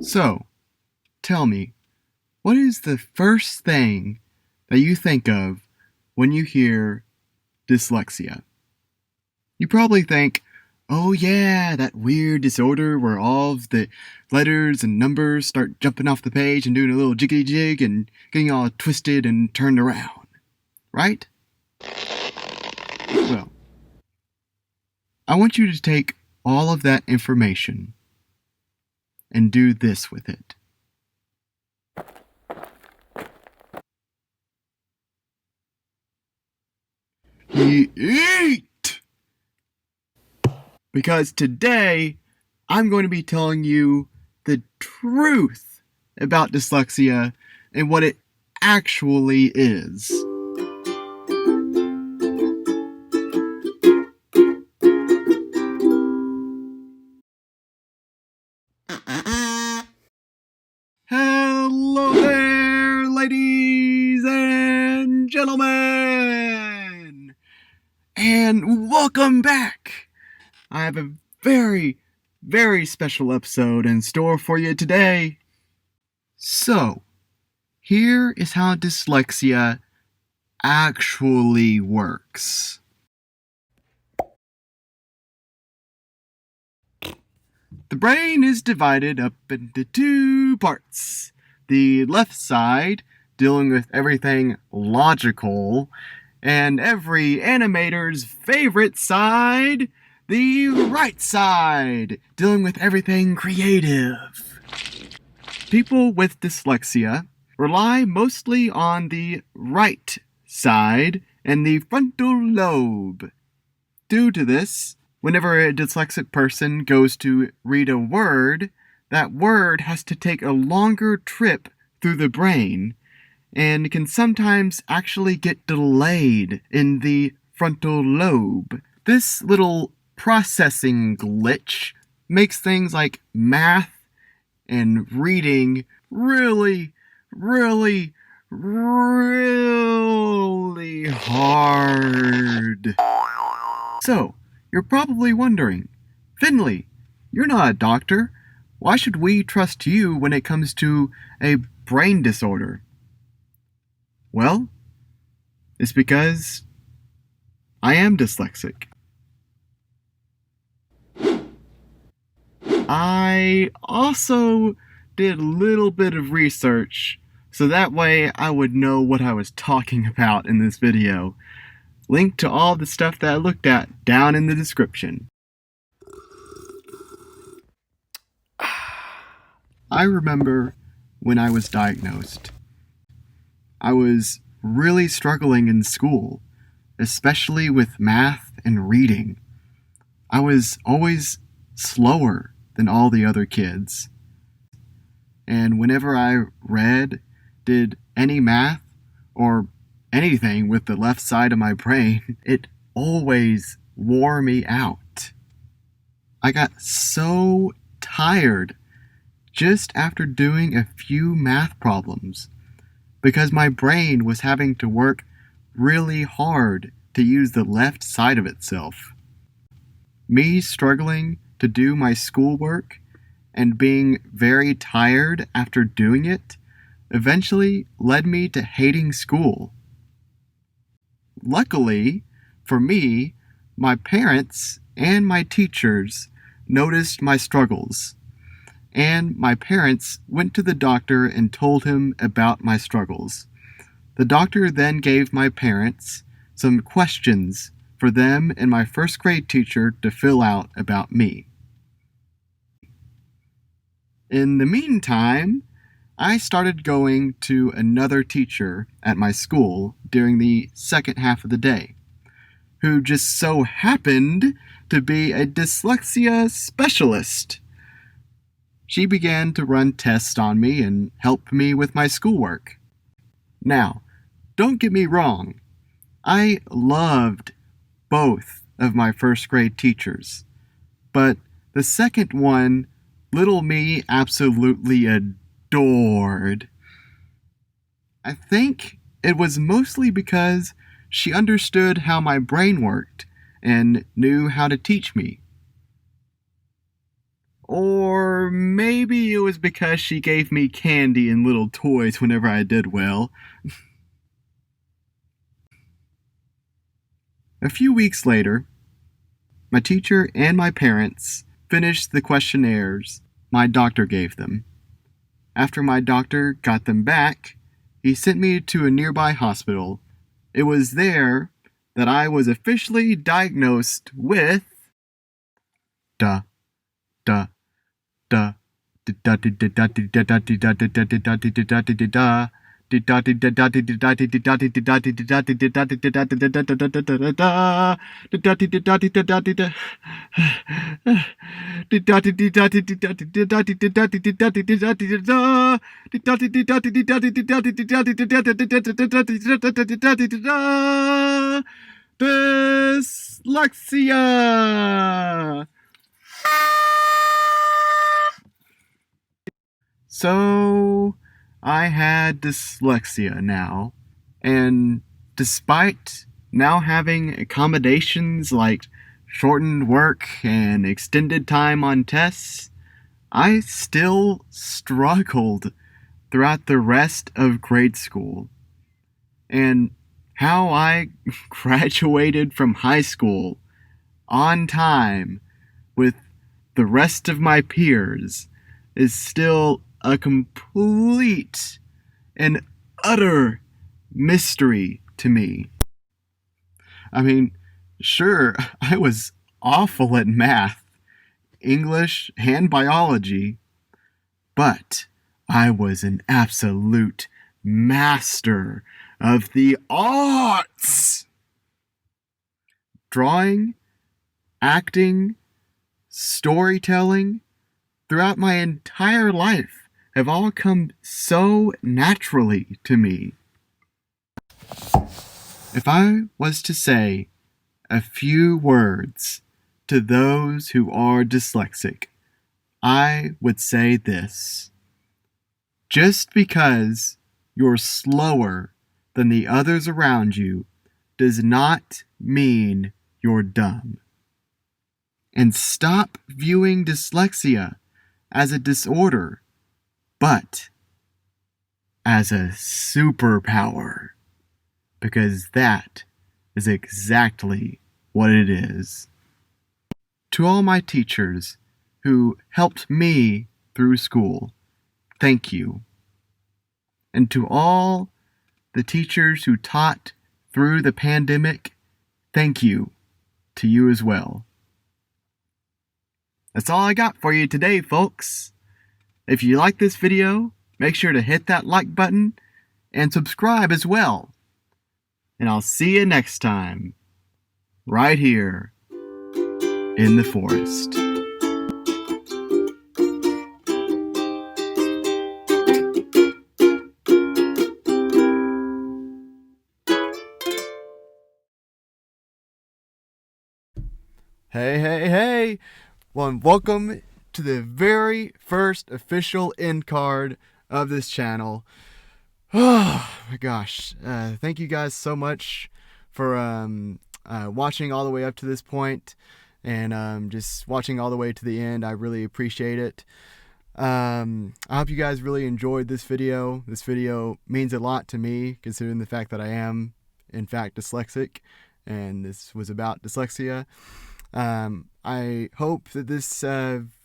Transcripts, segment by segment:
So, tell me, what is the first thing that you think of when you hear dyslexia? You probably think, oh yeah, that weird disorder where all of the letters and numbers start jumping off the page and doing a little jiggly jig and getting all twisted and turned around, right? Well, I want you to take all of that information and do this with it. Eat! Because today, I'm going to be telling you the truth about dyslexia and what it actually is. Hello there, ladies and gentlemen! And welcome back! I have a very, very special episode in store for you today. So, here is how dyslexia actually works. The brain is divided up into two parts. The left side, dealing with everything logical, and every animator's favorite side, the right side, dealing with everything creative. People with dyslexia rely mostly on the right side and the frontal lobe. Due to this, whenever a dyslexic person goes to read a word, that word has to take a longer trip through the brain and can sometimes actually get delayed in the frontal lobe. This little processing glitch makes things like math and reading really hard. So, you're probably wondering, Finley, you're not a doctor. Why should we trust you when it comes to a brain disorder? Well, it's because I am dyslexic. I also did a little bit of research, so that way I would know what I was talking about in this video. Link to all the stuff that I looked at down in the description. I remember when I was diagnosed. I was really struggling in school, especially with math and reading. I was always slower than all the other kids. And whenever I read, did any math, or anything with the left side of my brain, it always wore me out. I got so tired just after doing a few math problems because my brain was having to work really hard to use the left side of itself. Me struggling to do my schoolwork and being very tired after doing it eventually led me to hating school. Luckily, for me, my parents and my teachers noticed my struggles, and my parents went to the doctor and told him about my struggles. The doctor then gave my parents some questions for them and my first grade teacher to fill out about me. In the meantime, I started going to another teacher at my school during the second half of the day, who just so happened to be a dyslexia specialist. She began to run tests on me and help me with my schoolwork. Now, don't get me wrong, I loved both of my first grade teachers, but the second one, little me absolutely adored. I think it was mostly because she understood how my brain worked and knew how to teach me. Or maybe it was because she gave me candy and little toys whenever I did well. A few weeks later, my teacher and my parents finished the questionnaires my doctor gave them. After my doctor got them back, he sent me to a nearby hospital. It was there that I was officially diagnosed with duh, duh, duh, Dyslexia! So, I had dyslexia now, and despite now having accommodations like shortened work and extended time on tests, I still struggled throughout the rest of grade school. And how I graduated from high school on time with the rest of my peers is still a complete and utter mystery to me. I mean, sure, I was awful at math, English, and biology, but I was an absolute master of the arts. Drawing, acting, storytelling, throughout my entire life have all come so naturally to me. If I was to say a few words to those who are dyslexic, I would say this. Just because you're slower than the others around you does not mean you're dumb. And stop viewing dyslexia as a disorder, but as a superpower, because that is exactly what it is. To all my teachers who helped me through school, thank you. And to all the teachers who taught through the pandemic, thank you to you as well. That's all I got for you today, folks. If you like this video, make sure to hit that like button and subscribe as well. And I'll see you next time, right here in the forest. Hey. Well, and welcome to the very first official end card of this channel. Oh my gosh. Thank you guys so much for watching all the way up to this point and just watching all the way to the end. I really appreciate it. I hope you guys really enjoyed this video. This video means a lot to me, considering the fact that I am, in fact, dyslexic, and this was about dyslexia. I hope that this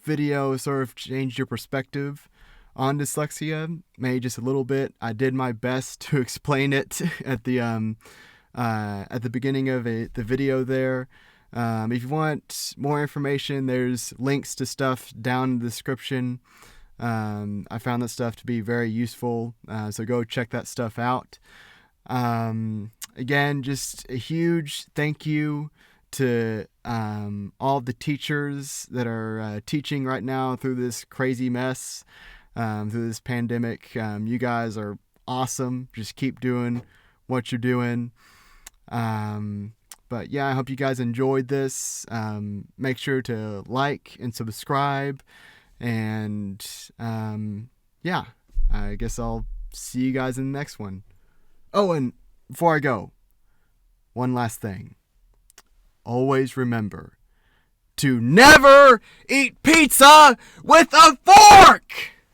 video sort of changed your perspective on dyslexia, maybe just a little bit. I did my best to explain it at the beginning of the video there. If you want more information, there's links to stuff down in the description. I found that stuff to be very useful, so go check that stuff out. Again, just a huge thank you to all the teachers that are teaching right now through this crazy mess, through this pandemic. You guys are awesome. Just keep doing what you're doing. But yeah, I hope you guys enjoyed this. Make sure to like and subscribe. And yeah, I guess I'll see you guys in the next one. Oh, and before I go, one last thing. Always remember to never eat pizza with a fork!